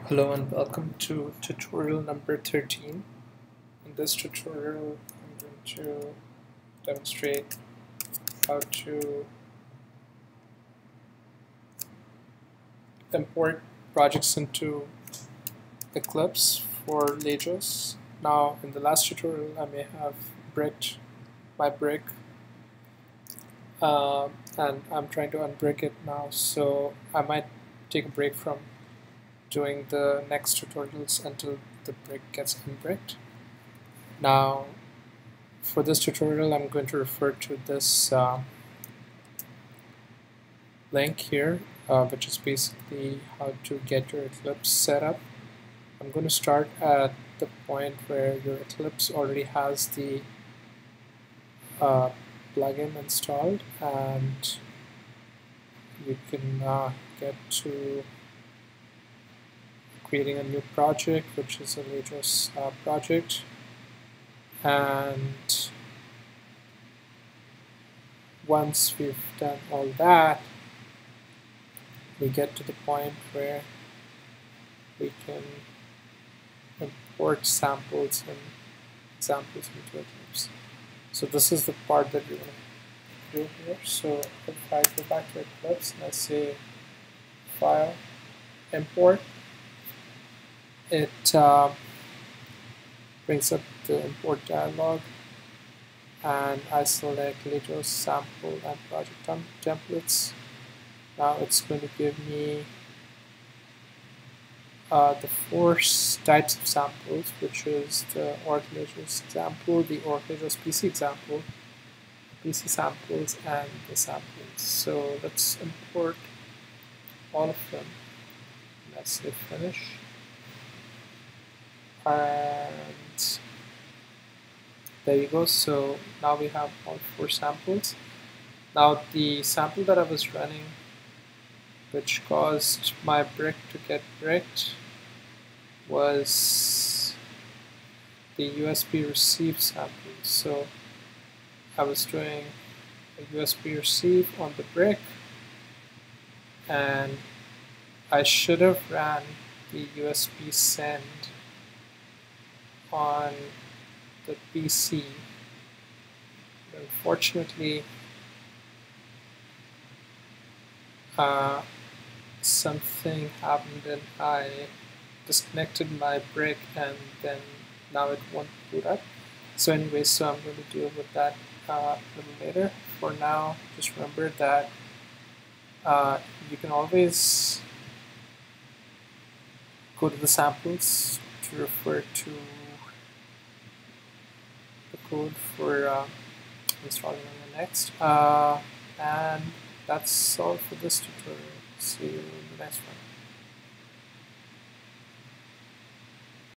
Hello and welcome to tutorial number 13. In this tutorial, I'm going to demonstrate how to import projects into Eclipse for leJOS. Now, in the last tutorial, I may have bricked my brick and I'm trying to unbrick it now, so I might take a break from doing the next tutorials until the brick gets unbricked. Now, for this tutorial, I'm going to refer to this link here, which is basically how to get your Eclipse set up. I'm going to start at the point where your Eclipse already has the plugin installed, and you can get to creating a new project, which is a leJOS project. And once we've done all that, we get to the point where we can import samples and examples into Eclipse. So this is the part that we're going to do here. So if I go back to Eclipse and I say File, Import, it brings up the import dialog, and I select leJOS sample and project templates. Now it's going to give me the four types of samples, which is the leJOS example, the leJOS PC example, PC samples, and the samples. So let's import all of them. Let's say finish. And there you go. So now we have all four samples. Now the sample that I was running, which caused my brick to get bricked, was the USB receive sample. So I was doing a USB receive on the brick, and I should have ran the USB send on the PC. But unfortunately, something happened and I disconnected my brick, and then now it won't boot up. So anyway, so I'm going to deal with that a little later. For now, just remember that you can always go to the samples to refer to the code for installing on the next. And that's all for this tutorial. See you in the next one.